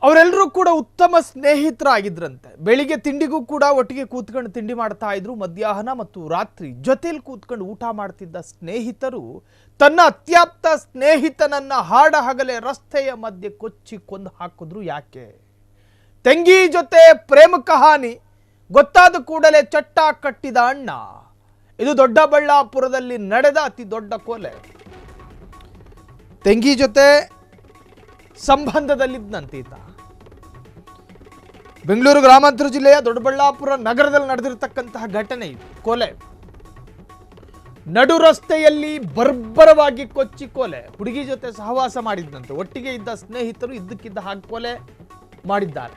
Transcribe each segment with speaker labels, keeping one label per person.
Speaker 1: ಅವರೆಲ್ಲರೂ ಕೂಡ ಉತ್ತಮ ಸ್ನೇಹಿತರಾಗಿದ್ರಂತೆ. ಬೆಳಿಗ್ಗೆ ತಿಂಡಿಗೂ ಕೂಡ ಒಟ್ಟಿಗೆ ಕೂತ್ಕೊಂಡು ತಿಂಡಿ ಮಾಡ್ತಾ ಇದ್ರು. ಮಧ್ಯಾಹ್ನ ಮತ್ತು ರಾತ್ರಿ ಜೊತೆಯಲ್ಲಿ ಕೂತ್ಕೊಂಡು ಊಟ ಮಾಡ್ತಿದ್ದ ಸ್ನೇಹಿತರು ತನ್ನ ಅತ್ಯಾಪ್ತ ಸ್ನೇಹಿತನನ್ನ ಹಾಡ ಹಗಲೇ ರಸ್ತೆಯ ಮಧ್ಯೆ ಕೊಚ್ಚಿ ಕೊಂದು ಹಾಕಿದ್ರು. ಯಾಕೆ? ತಂಗಿ ಜೊತೆ ಪ್ರೇಮ ಕಹಾನಿ ಗೊತ್ತಾದ ಕೂಡಲೇ ಚಟ್ಟ ಕಟ್ಟಿದ ಅಣ್ಣ. ಇದು ದೊಡ್ಡಬಳ್ಳಾಪುರದಲ್ಲಿ ನಡೆದ ಅತಿ ದೊಡ್ಡ ಕೊಲೆ. ತಂಗಿ ಜೊತೆ ಸಂಬಂಧದಲ್ಲಿದ್ದಂತೀತ ಬೆಂಗಳೂರು ಗ್ರಾಮಾಂತರ ಜಿಲ್ಲೆಯ ದೊಡ್ಡಬಳ್ಳಾಪುರ ನಗರದಲ್ಲಿ ನಡೆದಿರತಕ್ಕಂತಹ ಘಟನೆ ಇದು. ಕೊಲೆ ನಡು ರಸ್ತೆಯಲ್ಲಿ ಬರ್ಬರವಾಗಿ ಕೊಚ್ಚಿ ಕೊಲೆ. ಹುಡುಗಿ ಜೊತೆ ಸಹವಾಸ ಮಾಡಿದ್ದಂತೆ. ಒಟ್ಟಿಗೆ ಇದ್ದ ಸ್ನೇಹಿತರು ಇದ್ದಕ್ಕಿದ್ದ ಹಾಗೆ ಕೊಲೆ ಮಾಡಿದ್ದಾರೆ.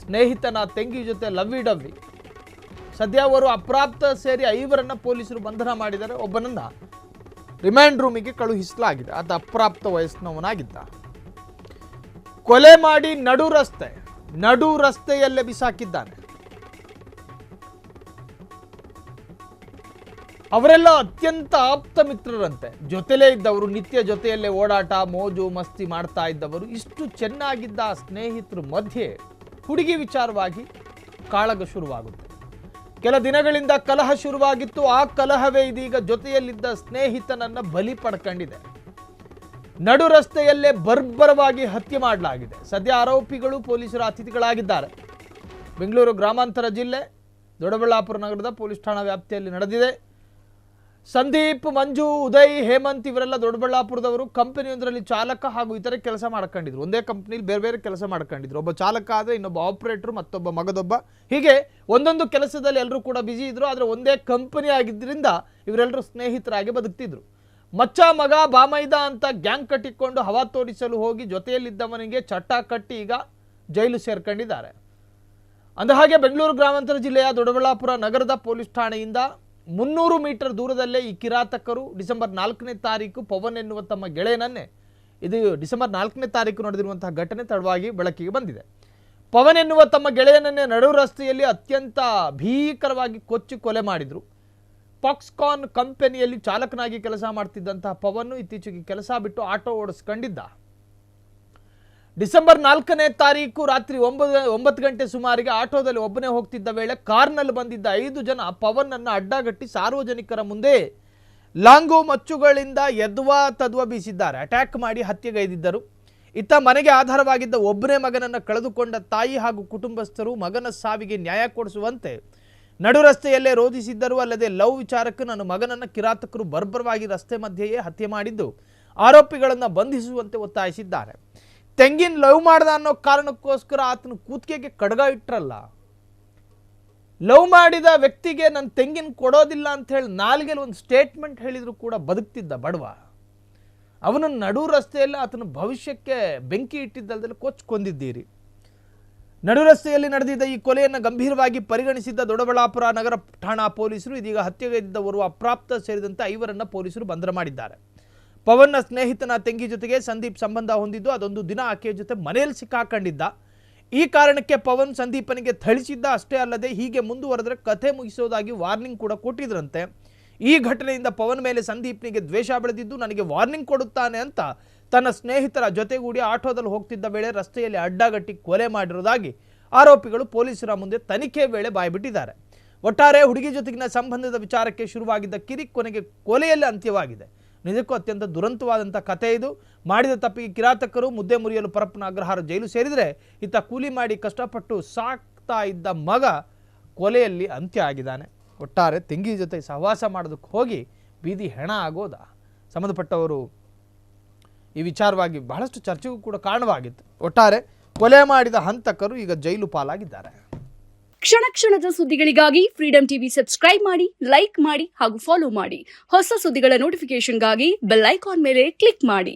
Speaker 1: ಸ್ನೇಹಿತನ ತಂಗಿ ಜೊತೆ ಲವ್ವಿ ಡವ್ವಿ. ಸದ್ಯ ಅವರು ಅಪ್ರಾಪ್ತ ಸೇರಿ 5ರನ್ನ ಪೊಲೀಸರು ಬಂಧನ ಮಾಡಿದ್ದಾರೆ. ಒಬ್ಬನನ್ನ ರಿಮ್ಯಾಂಡ್ ರೂಮಿಗೆ ಕಳುಹಿಸಲಾಗಿದೆ. ಆತ ಅಪ್ರಾಪ್ತ ವಯಸ್ಸಿನವನಾಗಿದ್ದ. ಕೊಲೆ ಮಾಡಿ ನಡು ರಸ್ತೆಯಲ್ಲೇ ಬಿಸಾಕಿದ್ದಾನೆ. ಅವರೆಲ್ಲ ಅತ್ಯಂತ ಆಪ್ತ ಮಿತ್ರರಂತೆ. ಜೊತೆಲೇ ಇದ್ದವರು, ನಿತ್ಯ ಜೊತೆಯಲ್ಲೇ ಓಡಾಟ ಮೋಜು ಮಸ್ತಿ ಮಾಡ್ತಾ ಇದ್ದವರು. ಇಷ್ಟು ಚೆನ್ನಾಗಿದ್ದ ಸ್ನೇಹಿತರ ಮಧ್ಯೆ ಹುಡುಗಿ ವಿಚಾರವಾಗಿ ಕಾಳಗ ಶುರುವಾಗುತ್ತೆ. ಕೆಲ ದಿನಗಳಿಂದ ಕಲಹ ಶುರುವಾಗಿತ್ತು. ಆ ಕಲಹವೇ ಇದೀಗ ಜೊತೆಯಲ್ಲಿದ್ದ ಸ್ನೇಹಿತನನ್ನ ಬಲಿ ಪಡ್ಕೊಂಡಿದೆ. ನಡು ರಸ್ತೆಯಲ್ಲೇ ಬರ್ಬರವಾಗಿ ಹತ್ಯೆ ಮಾಡಲಾಗಿದೆ. ಸದ್ಯ ಆರೋಪಿಗಳು ಪೊಲೀಸರ ಅತಿಥಿಗಳಾಗಿದ್ದಾರೆ. ಬೆಂಗಳೂರು ಗ್ರಾಮಾಂತರ ಜಿಲ್ಲೆ ದೊಡ್ಡಬಳ್ಳಾಪುರ ನಗರದ ಪೊಲೀಸ್ ಠಾಣಾ ವ್ಯಾಪ್ತಿಯಲ್ಲಿ ನಡೆದಿದೆ. ಸಂದೀಪ್, ಮಂಜು, ಉದಯ್, ಹೇಮಂತ್ ಇವರೆಲ್ಲ ದೊಡ್ಡಬಳ್ಳಾಪುರದವರು. ಕಂಪನಿಯೊಂದರಲ್ಲಿ ಚಾಲಕ ಹಾಗೂ ಇತರೆ ಕೆಲಸ ಮಾಡ್ಕೊಂಡಿದ್ರು. ಒಂದೇ ಕಂಪನಿಯಲ್ಲಿ ಬೇರೆ ಬೇರೆ ಕೆಲಸ ಮಾಡ್ಕೊಂಡಿದ್ರು. ಒಬ್ಬ ಚಾಲಕ ಆದರೆ ಇನ್ನೊಬ್ಬ ಆಪರೇಟರ್, ಮತ್ತೊಬ್ಬ ಮಗದೊಬ್ಬ. ಹೀಗೆ ಒಂದೊಂದು ಕೆಲಸದಲ್ಲಿ ಎಲ್ಲರೂ ಕೂಡ ಬ್ಯುಸಿ ಇದ್ರು. ಆದರೆ ಒಂದೇ ಕಂಪನಿ ಆಗಿದ್ದರಿಂದ ಇವರೆಲ್ಲರೂ ಸ್ನೇಹಿತರಾಗಿ ಬದುಕ್ತಿದ್ರು. ಮಚ್ಚ ಮಗ ಬಾಮೈದ ಅಂತ ಗ್ಯಾಂಗ್ ಕಟ್ಟಿಕೊಂಡು ಹವಾ ತೋರಿಸಲು ಹೋಗಿ ಜೊತೆಯಲ್ಲಿದ್ದವನಿಗೆ ಚಟ್ಟ ಕಟ್ಟಿ ಈಗ ಜೈಲು ಸೇರ್ಕೊಂಡಿದ್ದಾರೆ. ಅಂದಹಾಗೆ ಬೆಂಗಳೂರು ಗ್ರಾಮಾಂತರ ಜಿಲ್ಲೆಯ ದೊಡ್ಡಬಳ್ಳಾಪುರ ನಗರದ ಪೊಲೀಸ್ ಠಾಣೆಯಿಂದ 300 ಮೀಟರ್ ದೂರದಲ್ಲೇ ಈ ಕಿರಾತಕರು ಡಿಸೆಂಬರ್ 4ನೇ ತಾರೀಕು ಪವನ್ ಎನ್ನುವ ತಮ್ಮ ಗೆಳೆಯನನ್ನೇ, ಇದು ಡಿಸೆಂಬರ್ 4ನೇ ತಾರೀಕು ನಡೆದಿರುವಂತಹ ಘಟನೆ ತಡವಾಗಿ ಬೆಳಕಿಗೆ ಬಂದಿದೆ. ಪವನ್ ಎನ್ನುವ ತಮ್ಮ ಗೆಳೆಯನನ್ನೇ ನಡು ರಸ್ತೆಯಲ್ಲಿ ಅತ್ಯಂತ ಭೀಕರವಾಗಿ ಕೊಚ್ಚಿ ಕೊಲೆ ಮಾಡಿದ್ರು. ಫಾಕ್ಸ್ಕಾನ್ ಕಂಪನಿಯಲ್ಲಿ ಚಾಲಕನಾಗಿ ಕೆಲಸ ಮಾಡ್ತಿದ್ದಂತಹ ಪವನ್ ಇತ್ತೀಚೆಗೆ ಕೆಲಸ ಬಿಟ್ಟು ಆಟೋ ಓಡಿಸ್ಕೊಂಡಿದ್ದ. ಡಿಸೆಂಬರ್ 4ನೇ ತಾರೀಕು ರಾತ್ರಿ 9 ಗಂಟೆ ಸುಮಾರಿಗೆ ಆಟೋದಲ್ಲಿ ಒಬ್ಬನೇ ಹೋಗ್ತಿದ್ದ ವೇಳೆ ಕಾರ್ನಲ್ಲಿ ಬಂದಿದ್ದ 5 ಜನ ಪವನ್ ಅನ್ನು ಅಡ್ಡಗಟ್ಟಿ ಸಾರ್ವಜನಿಕರ ಮುಂದೆ ಲಾಂಗು ಮಚ್ಚುಗಳಿಂದ ಎದ್ವಾ ತದ್ವಾ ಬೀಸಿದ್ದಾರೆ. ಅಟ್ಯಾಕ್ ಮಾಡಿ ಹತ್ಯೆಗೈದಿದ್ದರು. ಇತ್ತ ಮನೆಗೆ ಆಧಾರವಾಗಿದ್ದ ಒಬ್ಬನೇ ಮಗನನ್ನು ಕಳೆದುಕೊಂಡ ತಾಯಿ ಹಾಗೂ ಕುಟುಂಬಸ್ಥರು ಮಗನ ಸಾವಿಗೆ ನ್ಯಾಯ ಕೊಡಿಸುವಂತೆ ನಡು ರಸ್ತೆಯಲ್ಲೇ ರೋಧಿಸಿದ್ದರು. ಅಲ್ಲದೆ ಲವ್ ವಿಚಾರಕ್ಕೆ ನನ್ನ ಮಗನನ್ನು ಕಿರಾತಕರು ಬರ್ಬರವಾಗಿ ರಸ್ತೆ ಮಧ್ಯೆಯೇ ಹತ್ಯೆ ಮಾಡಿದ್ದು ಆರೋಪಿಗಳನ್ನು ಬಂಧಿಸುವಂತೆ ಒತ್ತಾಯಿಸಿದ್ದಾರೆ. ತೆಂಗಿನ ಲವ್ ಮಾಡ್ದ ಅನ್ನೋ ಕಾರಣಕ್ಕೋಸ್ಕರ ಆತನ ಕೂತ್ಕೆಗೆ ಕಡ್ಗ ಇಟ್ರಲ್ಲ. ಲವ್ ಮಾಡಿದ ವ್ಯಕ್ತಿಗೆ ನನ್ನ ತೆಂಗಿನ ಕೊಡೋದಿಲ್ಲ ಅಂತ ಹೇಳಿ ನಾಲ್ಗೆಲ್ಲಿ ಒಂದು ಸ್ಟೇಟ್ಮೆಂಟ್ ಹೇಳಿದ್ರು ಕೂಡ ಬದುಕ್ತಿದ್ದ ಬಡವ. ಅವನ ನಡು ರಸ್ತೆಯಲ್ಲಿ ಆತನ ಭವಿಷ್ಯಕ್ಕೆ ಬೆಂಕಿ ಇಟ್ಟಿದ್ದಲ್ದಲ್ಲಿ ಕೊಂದಿದ್ದೀರಿ. ನಡು ರಸ್ತೆಯಲ್ಲಿ ನಡೆದಿದ್ದ ಈ ಕೊಲೆಯನ್ನು ಗಂಭೀರವಾಗಿ ಪರಿಗಣಿಸಿದ್ದ ದೊಡ್ಡಬಳ್ಳಾಪುರ ನಗರ ಠಾಣಾ ಪೊಲೀಸರು ಇದೀಗ ಹತ್ಯೆಗೈದಿದ್ದವರು ಅಪ್ರಾಪ್ತ ಸೇರಿದಂತೆ 5ರನ್ನ ಪೊಲೀಸರು ಬಂಧನ ಮಾಡಿದ್ದಾರೆ. ಪವನ್ನ ಸ್ನೇಹಿತನ ತಂಗಿ ಜೊತೆಗೆ ಸಂದೀಪ್ ಸಂಬಂಧ ಹೊಂದಿದ್ದು ಅದೊಂದು ದಿನ ಆಕೆಯ ಜೊತೆ ಮನೆಯಲ್ಲಿ ಸಿಕ್ಕಾಕೊಂಡಿದ್ದ. ಈ ಕಾರಣಕ್ಕೆ ಪವನ್ ಸಂದೀಪನಿಗೆ ಥಳಿಸಿದ್ದ. ಅಷ್ಟೇ ಅಲ್ಲದೆ ಹೀಗೆ ಮುಂದುವರೆದರೆ ಕಥೆ ಮುಗಿಸೋದಾಗಿ ವಾರ್ನಿಂಗ್ ಕೂಡ ಕೊಟ್ಟಿದ್ರಂತೆ. ಈ ಘಟನೆಯಿಂದ ಪವನ್ ಮೇಲೆ ಸಂದೀಪ್ನಿಗೆ ದ್ವೇಷ ಬೆಳೆದಿದ್ದು ನನಗೆ ವಾರ್ನಿಂಗ್ ಕೊಡುತ್ತಾನೆ ಅಂತ ತನ್ನ ಸ್ನೇಹಿತರ ಜೊತೆಗೂಡಿ ಆಟೋದಲ್ಲಿ ಹೋಗ್ತಿದ್ದ ವೇಳೆ ರಸ್ತೆಯಲ್ಲಿ ಅಡ್ಡಗಟ್ಟಿ ಕೊಲೆ ಮಾಡಿರುವುದಾಗಿ ಆರೋಪಿಗಳು ಪೊಲೀಸರ ಮುಂದೆ ತನಿಖೆ ವೇಳೆ ಬಾಯ್ಬಿಟ್ಟಿದ್ದಾರೆ. ಒಟ್ಟಾರೆ ಹುಡುಗಿ ಜೊತೆಗಿನ ಸಂಬಂಧದ ವಿಚಾರಕ್ಕೆ ಶುರುವಾಗಿದ್ದ ಕಿರಿಕ್ ಕೊನೆಗೆ ಕೊಲೆಯಲ್ಲಿ ಅಂತ್ಯವಾಗಿದೆ. ನಿಜಕ್ಕೂ ಅತ್ಯಂತ ದುರಂತವಾದಂಥ ಕಥೆ ಇದು. ಮಾಡಿದ ತಪ್ಪಿಗೆ ಕಿರಾತಕರು ಮುದ್ದೆ ಮುರಿಯಲು ಪರಪ್ಪನ ಅಗ್ರಹಾರ ಜೈಲು ಸೇರಿದರೆ ಇತ್ತ ಕೂಲಿ ಮಾಡಿ ಕಷ್ಟಪಟ್ಟು ಸಾಕ್ತಾ ಇದ್ದ ಮಗ ಕೊಲೆಯಲ್ಲಿ ಅಂತ್ಯ ಆಗಿದ್ದಾನೆ. ಒಟ್ಟಾರೆ ತಂಗಿ ಜೊತೆ ಸಹವಾಸ ಮಾಡೋದಕ್ಕೆ ಹೋಗಿ ಬೀದಿ ಹೆಣ ಆಗೋದ. ಸಂಬಂಧಪಟ್ಟವರು ಈ ವಿಚಾರವಾಗಿ ಬಹಳಷ್ಟು ಚರ್ಚೆಗೂ ಕೂಡ ಕಾರಣವಾಗಿತ್ತು. ಒಟ್ಟಾರೆ ಕೊಲೆ ಮಾಡಿದ ಹಂತಕರು ಈಗ ಜೈಲು ಪಾಲಾಗಿದ್ದಾರೆ.
Speaker 2: ಕ್ಷಣ ಕ್ಷಣದ ಸುದ್ದಿಗಳಿಗಾಗಿ ಫ್ರೀಡಂ ಟಿವಿ ಸಬ್ಸ್ಕ್ರೈಬ್ ಮಾಡಿ, ಲೈಕ್ ಮಾಡಿ ಹಾಗೂ ಫಾಲೋ ಮಾಡಿ. ಹೊಸ ಸುದ್ದಿಗಳ ನೋಟಿಫಿಕೇಶನ್ಗಾಗಿ ಬೆಲ್ ಐಕಾನ್ ಮೇಲೆ ಕ್ಲಿಕ್ ಮಾಡಿ.